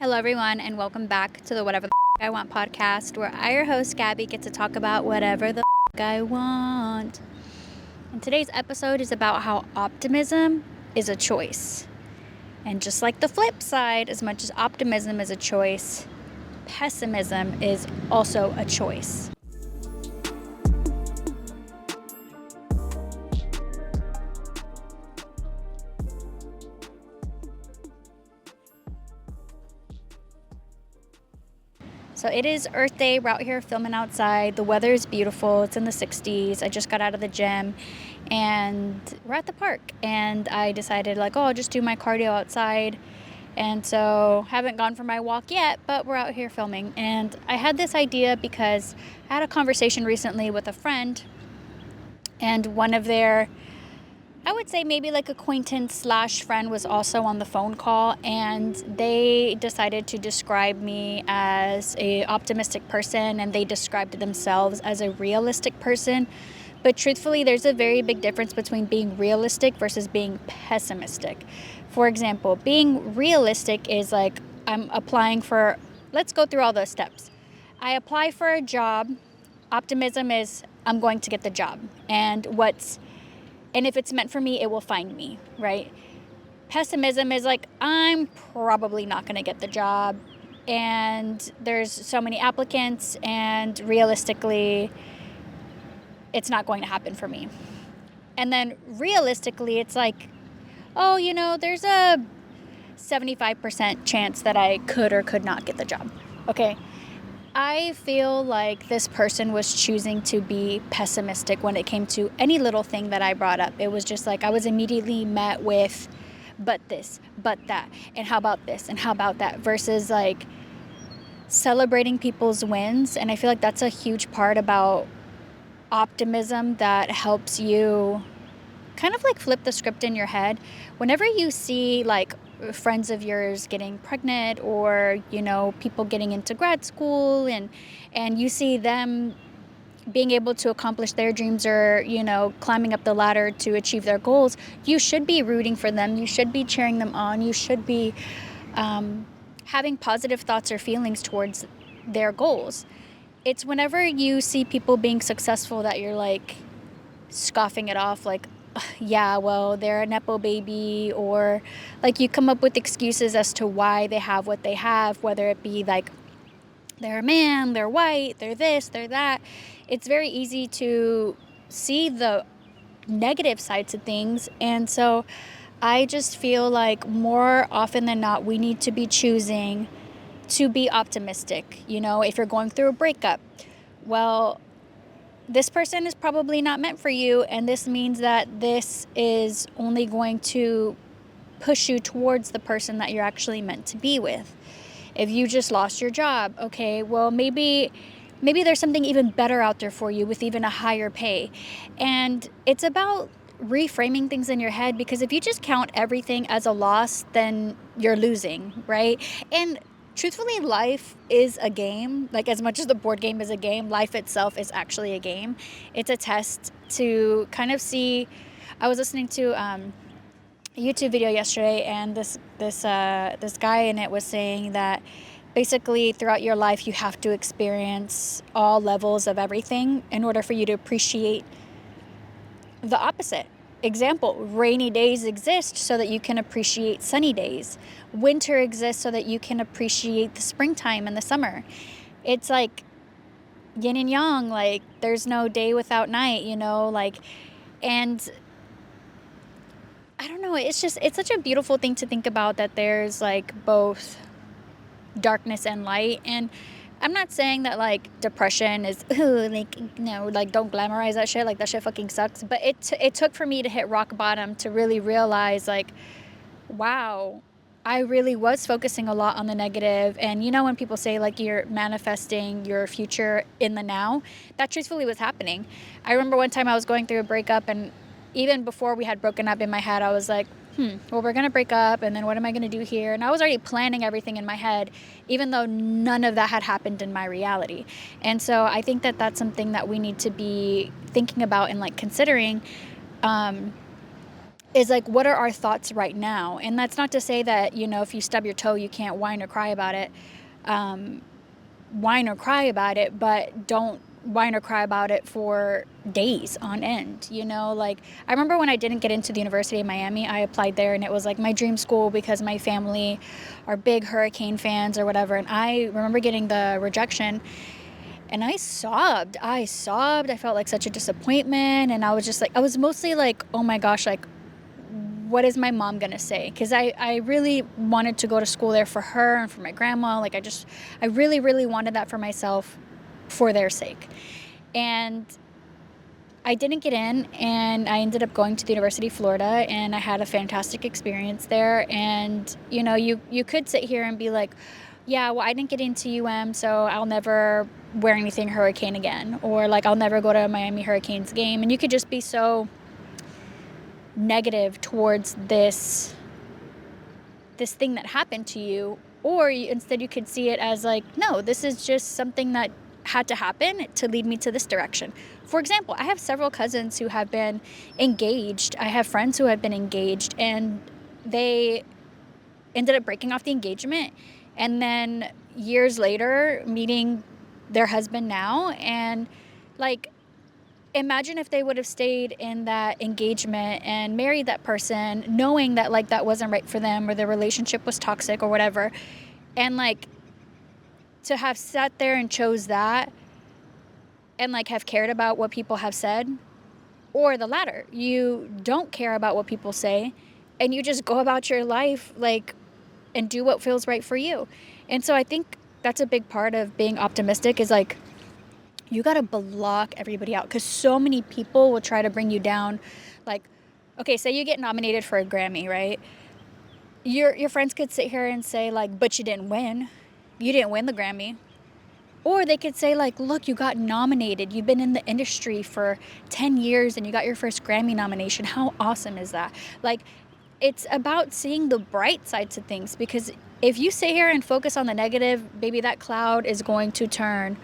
Hello, everyone, and welcome back to the Whatever the I Want podcast, where I, your host, Gabby, get to talk about whatever the I want. And today's episode is about how optimism is a choice. And just like the flip side, as much as optimism is a choice, pessimism is also a choice. So it is Earth Day. We're out here filming outside. The weather is beautiful. It's in the 60s. I just got out of the gym and we're at the park. And I decided I'll just do my cardio outside. And so haven't gone for my walk yet, but we're out here filming. And I had this idea because I had a conversation recently with a friend, and one of their, I would say maybe acquaintance / friend was also on the phone call, and they decided to describe me as a optimistic person, and they described themselves as a realistic person. But truthfully, there's a very big difference between being realistic versus being pessimistic. For example, being realistic is I'm applying for, let's go through all those steps. I apply for a job. Optimism is I'm going to get the job. And if it's meant for me, it will find me, right? Pessimism is I'm probably not going to get the job. And there's so many applicants, and realistically, it's not going to happen for me. And then realistically, it's there's a 75% chance that I could or could not get the job. Okay. I feel like this person was choosing to be pessimistic when it came to any little thing that I brought up. It was just I was immediately met with, but this, but that, and how about this, and how about that, versus celebrating people's wins. And I feel like that's a huge part about optimism that helps you kind of flip the script in your head. Whenever you see friends of yours getting pregnant, or people getting into grad school, and you see them being able to accomplish their dreams, or climbing up the ladder to achieve their goals, you should be rooting for them. You should be cheering them on. You should be having positive thoughts or feelings towards their goals. It's whenever you see people being successful that you're scoffing it off, yeah, well, they're a Nepo baby, or you come up with excuses as to why they have what they have, whether it be they're a man, they're white, they're this, they're that. It's very easy to see the negative sides of things. And so I just feel more often than not, we need to be choosing to be optimistic. If you're going through a breakup, well, this person is probably not meant for you, and this means that this is only going to push you towards the person that you're actually meant to be with. If you just lost your job, okay, well, maybe there's something even better out there for you with even a higher pay. And it's about reframing things in your head, because if you just count everything as a loss, then you're losing, right? And truthfully, life is a game. As much as the board game is a game, life itself is actually a game. It's a test to kind of see. I was listening to a YouTube video yesterday, and this guy in it was saying that basically throughout your life you have to experience all levels of everything in order for you to appreciate the opposite. Example, rainy days exist so that you can appreciate sunny days. Winter exists so that you can appreciate the springtime and the summer. It's yin and yang, there's no day without night, and I don't know, it's such a beautiful thing to think about, that there's both darkness and light. And I'm not saying that depression is don't glamorize that shit, that shit fucking sucks, but it took for me to hit rock bottom to really realize wow, I really was focusing a lot on the negative. And when people say you're manifesting your future in the now, that truthfully was happening. I remember one time I was going through a breakup, and even before we had broken up, in my head I was well, we're going to break up, and then what am I going to do here? And I was already planning everything in my head, even though none of that had happened in my reality. And so I think that that's something that we need to be thinking about and considering. is like, what are our thoughts right now? And that's not to say that, if you stub your toe, you can't whine or cry about it. Um, Whine or cry about it, but don't whine or cry about it for days on end. Like, I remember when I didn't get into the University of Miami, I applied there and it was like my dream school because my family are big hurricane fans or whatever. And I remember getting the rejection and I sobbed. I felt like such a disappointment. And I was just like, I was mostly like, oh my gosh, like, what is my mom going to say? Because I really wanted to go to school there for her and for my grandma. Like, I really, really wanted that for myself for their sake. And I didn't get in, and I ended up going to the University of Florida, and I had a fantastic experience there. And, you could sit here and be like, yeah, well, I didn't get into so I'll never wear anything hurricane again. Or like, I'll never go to a Miami Hurricanes game. And you could just be so negative towards this thing that happened to you, or instead you could see it as like, no, this is just something that had to happen to lead me to this direction. For example, I have several cousins who have been engaged. I have friends who have been engaged, and they ended up breaking off the engagement, and then years later meeting their husband now. And like, imagine if they would have stayed in that engagement and married that person, knowing that like that wasn't right for them, or their relationship was toxic or whatever. And like, to have sat there and chose that and like have cared about what people have said, or the latter, you don't care about what people say and you just go about your life like and do what feels right for you. And so I think that's a big part of being optimistic, is like, you got to block everybody out, because so many people will try to bring you down. Like, okay, say you get nominated for a Grammy, right? Your friends could sit here and say like, but you didn't win. You didn't win the Grammy. Or they could say like, look, you got nominated. You've been in the industry for 10 years and you got your first Grammy nomination. How awesome is that? Like, it's about seeing the bright sides of things, because if you sit here and focus on the negative, baby, that cloud is going to turn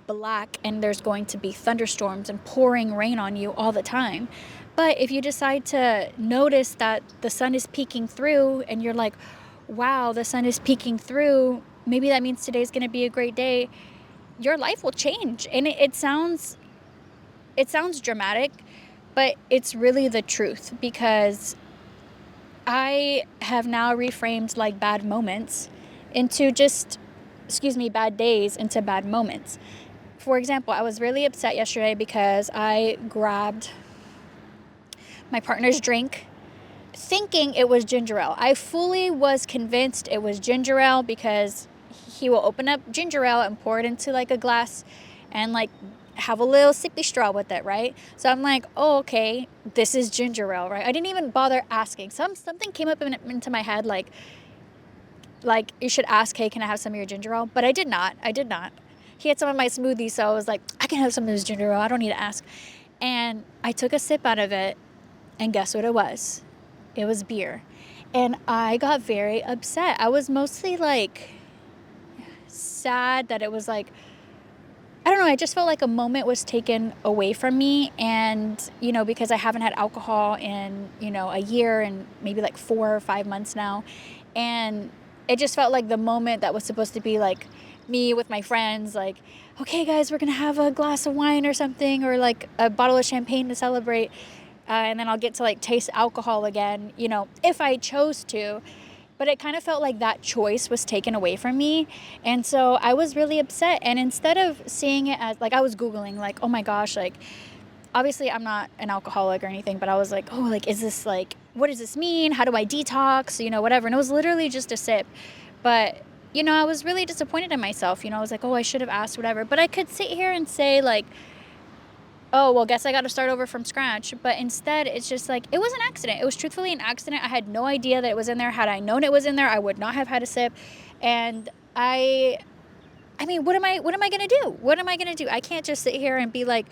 black and there's going to be thunderstorms and pouring rain on you all the time. But if you decide to notice that the sun is peeking through and you're like, wow, the sun is peeking through, maybe that means today's going to be a great day, your life will change. And it sounds dramatic, but it's really the truth, because I have now reframed like bad moments into bad days into bad moments. For example, I was really upset yesterday because I grabbed my partner's drink thinking it was ginger ale. I fully was convinced it was ginger ale, because he will open up ginger ale and pour it into like a glass and like have a little sippy straw with it, right? So I'm like, oh, okay, this is ginger ale, right? I didn't even bother asking. Something came up into my head like you should ask, hey, can I have some of your ginger ale? But I did not. He had some of my smoothie, so I was like, I can have some of this ginger ale. I don't need to ask. And I took a sip out of it, and guess what it was? It was beer. And I got very upset. I was mostly like sad that it was like, I don't know, I just felt like a moment was taken away from me. And, because I haven't had alcohol in, a year and maybe like 4 or 5 months now. And it just felt like the moment that was supposed to be like me with my friends, like, okay, guys, we're going to have a glass of wine or something, or like a bottle of champagne to celebrate. And then I'll get to like taste alcohol again, if I chose to. But it kind of felt like that choice was taken away from me. And so I was really upset. And instead of seeing it as like, I was Googling like, oh my gosh, like, obviously I'm not an alcoholic or anything, but I was like, oh, like, is this like, what does this mean? How do I detox? Whatever. And it was literally just a sip. But, I was really disappointed in myself. I was like, oh, I should have asked, whatever. But I could sit here and say like, oh, well, guess I got to start over from scratch. But instead, it's just like, it was an accident. It was truthfully an accident. I had no idea that it was in there. Had I known it was in there, I would not have had a sip. And I mean, what am I going to do? What am I going to do? I can't just sit here and be like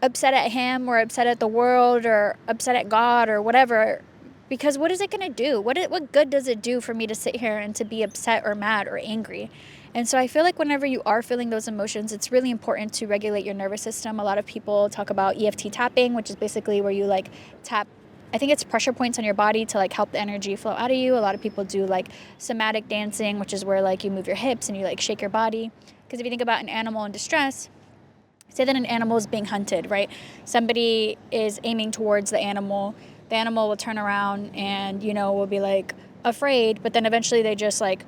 upset at him or upset at the world or upset at God or whatever, because what is it going to do? What good does it do for me to sit here and to be upset or mad or angry? And so I feel like whenever you are feeling those emotions, it's really important to regulate your nervous system. A lot of people talk about EFT tapping, which is basically where you like tap I think it's pressure points on your body to like help the energy flow out of you. A lot of people do like somatic dancing, which is where like you move your hips and you like shake your body. Because if you think about an animal in distress, say that an animal is being hunted, right? Somebody is aiming towards the animal will turn around and, will be like afraid, but then eventually they just like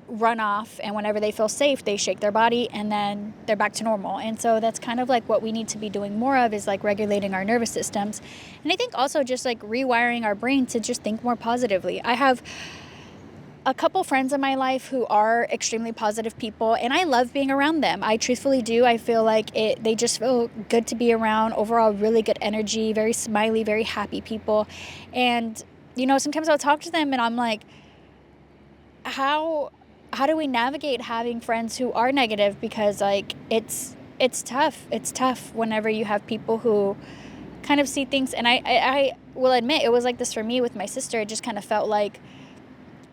run off, and whenever they feel safe, they shake their body and then they're back to normal. And so that's kind of like what we need to be doing more of, is like regulating our nervous systems. And I think also just like rewiring our brain to just think more positively. I have a couple friends in my life who are extremely positive people, and I love being around them. I truthfully do. I feel like they just feel good to be around. Overall, really good energy, very smiley, very happy people. And, sometimes I'll talk to them and I'm like, how do we navigate having friends who are negative? Because like it's tough. It's tough whenever you have people who kind of see things. And I will admit, it was like this for me with my sister. It just kind of felt like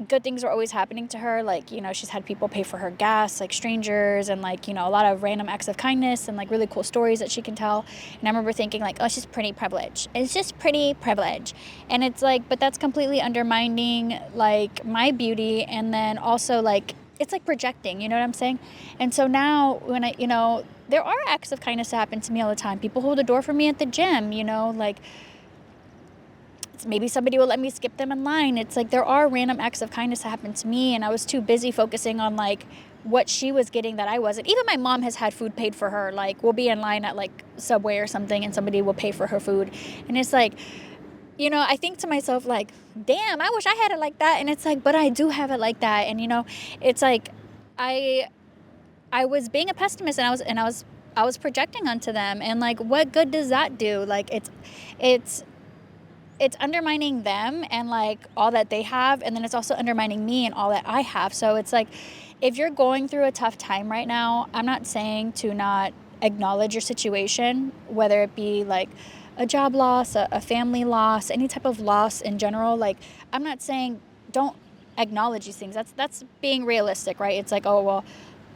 good things were always happening to her. Like, she's had people pay for her gas, like strangers, and like, a lot of random acts of kindness and like really cool stories that she can tell. And I remember thinking like, oh, she's pretty privileged. It's just pretty privilege. And it's like, but that's completely undermining like my beauty. And then also like, it's like projecting, you know what I'm saying? And so now when there are acts of kindness that happen to me all the time. People hold the door for me at the gym, like, maybe somebody will let me skip them in line. It's like there are random acts of kindness that happen to me, and I was too busy focusing on like what she was getting that I wasn't. Even my mom has had food paid for her. Like, we'll be in line at like Subway or something and somebody will pay for her food. And it's like, I think to myself like, damn, I wish I had it like that. And it's like, but I do have it like that. And it's like I was being a pessimist, and I was projecting onto them, and like, what good does that do? Like, it's undermining them and like all that they have, and then it's also undermining me and all that I have. So it's like, if you're going through a tough time right now, I'm not saying to not acknowledge your situation, whether it be like a job loss, a family loss, any type of loss in general. Like, I'm not saying don't acknowledge these things. That's being realistic, right? It's like, oh, well,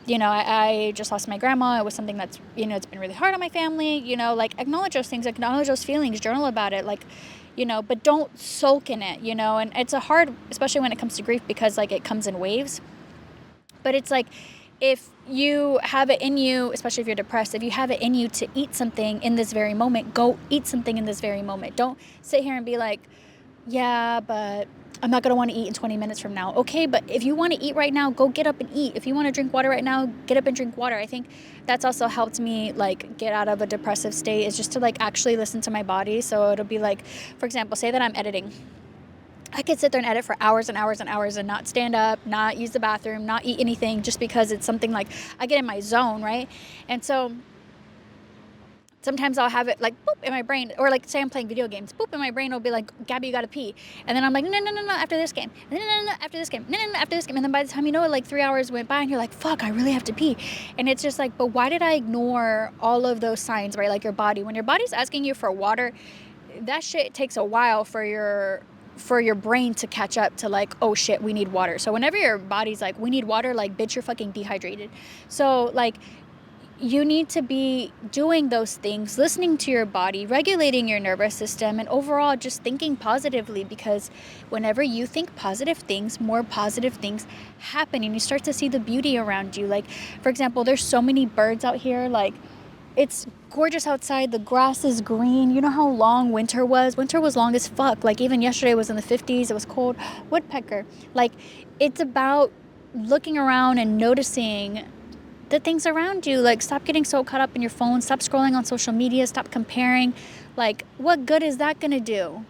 I just lost my grandma. It was something that's, it's been really hard on my family, like, acknowledge those things, acknowledge those feelings, journal about it, like, but don't sulk in it, and it's a hard, especially when it comes to grief, because like it comes in waves. But it's like, if you have it in you, especially if you're depressed, if you have it in you to eat something in this very moment, go eat something in this very moment. Don't sit here and be like, yeah, but I'm not going to want to eat in 20 minutes from now. Okay, but if you want to eat right now, go get up and eat. If you want to drink water right now, get up and drink water. I think that's also helped me like get out of a depressive state, is just to like actually listen to my body. So it'll be like, for example, say that I'm editing. I could sit there and edit for hours and hours and hours and not stand up, not use the bathroom, not eat anything, just because it's something like I get in my zone, right? And so sometimes I'll have it like boop in my brain, or like say I'm playing video games, boop in my brain will be like, Gabby, you gotta pee. And then I'm like, no, after this game. And then no, after this game. No, after this game. And then by the time you know it, like 3 hours went by and you're like, fuck, I really have to pee. And it's just like, but why did I ignore all of those signs, right? Like your body, when your body's asking you for water, that shit takes a while for your brain to catch up to like, oh shit, we need water. So whenever your body's like, we need water, like, bitch, you're fucking dehydrated. So like, you need to be doing those things, listening to your body, regulating your nervous system, and overall just thinking positively, because whenever you think positive things, more positive things happen, and you start to see the beauty around you. Like, for example, there's so many birds out here. Like, it's gorgeous outside. The grass is green. You know how long winter was? Winter was long as fuck. Like, even yesterday was in the 50s. It was cold. Woodpecker. Like, it's about looking around and noticing the things around you. Like, stop getting so caught up in your phone. Stop scrolling on social media. Stop comparing. Like, what good is that going to do?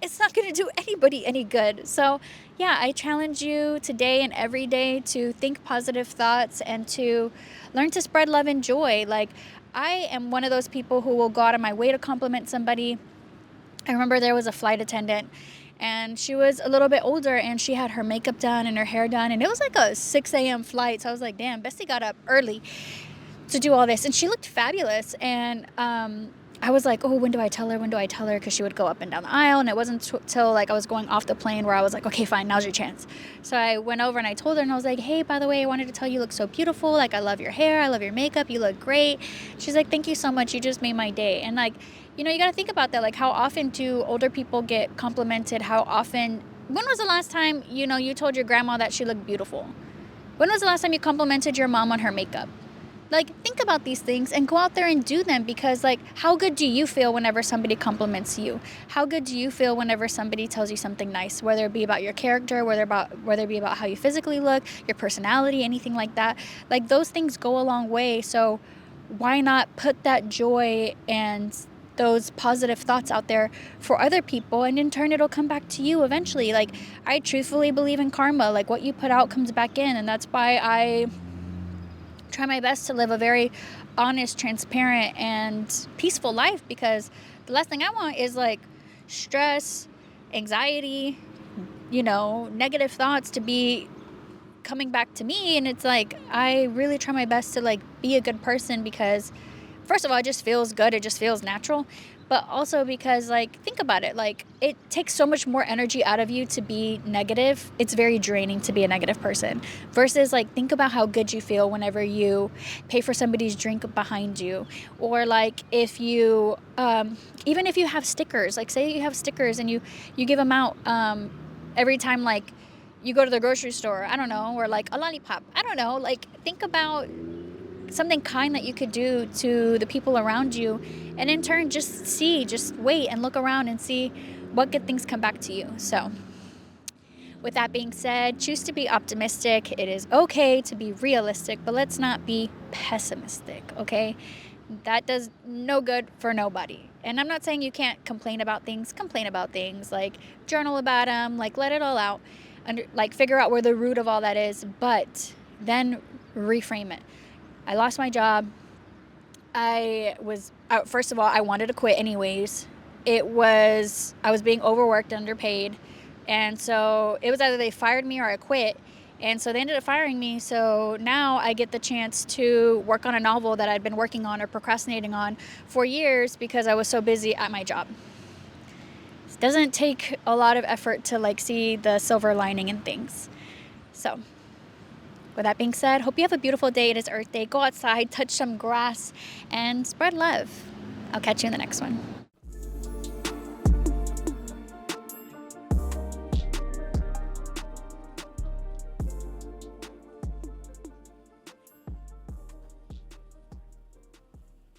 It's not going to do anybody any good. So, yeah, I challenge you today and every day to think positive thoughts and to learn to spread love and joy. Like, I am one of those people who will go out of my way to compliment somebody. I remember there was a flight attendant, and she was a little bit older, and she had her makeup done and her hair done, and it was like a 6 a.m. flight. So I was like, damn, Bestie got up early to do all this, and she looked fabulous. And I I was like, oh, when do I tell her? When do I tell her? Because she would go up and down the aisle. And it wasn't till like I was going off the plane where I was like, okay, fine, now's your chance. So I went over and I told her, and I was like, hey, by the way, I wanted to tell you, you look so beautiful. Like, I love your hair. I love your makeup. You look great. She's like, thank you so much. You just made my day. And like, you know, you got to think about that. Like, how often do older people get complimented? When was the last time, you know, you told your grandma that she looked beautiful? When was the last time you complimented your mom on her makeup? Like, think about these things and go out there and do them, because like, how good do you feel whenever somebody compliments you? How good do you feel whenever somebody tells you something nice, whether it be about your character, whether it be about how you physically look, your personality, anything like that? Like, those things go a long way. So why not put that joy and those positive thoughts out there for other people, and in turn it'll come back to you eventually. Like, I truthfully believe in karma. Like, what you put out comes back in, and that's why I try my best to live a very honest, transparent, and peaceful life, because the last thing I want is like stress, anxiety, you know, negative thoughts to be coming back to me. And it's like, I really try my best to like be a good person, because first of all, it just feels good. It just feels natural. But also because, like, think about it. Like, it takes so much more energy out of you to be negative. It's very draining to be a negative person. Versus, like, think about how good you feel whenever you pay for somebody's drink behind you. Or, like, if you, even if you have stickers. Like, say you have stickers and you give them out every time, like, you go to the grocery store. I don't know. Or, like, a lollipop. I don't know. Like, think about something kind that you could do to the people around you, and in turn just wait and look around and see what good things come back to you. So with that being said, choose to be optimistic. It is okay to be realistic, but let's not be pessimistic, okay? That does no good for nobody. And I'm not saying you can't complain about things, like journal about them, like let it all out, like figure out where the root of all that is, but then reframe it. I lost my job. First of all, I wanted to quit anyways. I was being overworked, underpaid. And so it was either they fired me or I quit. And so they ended up firing me. So now I get the chance to work on a novel that I'd been working on or procrastinating on for years because I was so busy at my job. It doesn't take a lot of effort to like see the silver lining in things. So with that being said, hope you have a beautiful day. It is Earth Day. Go outside, touch some grass, and spread love. I'll catch you in the next one.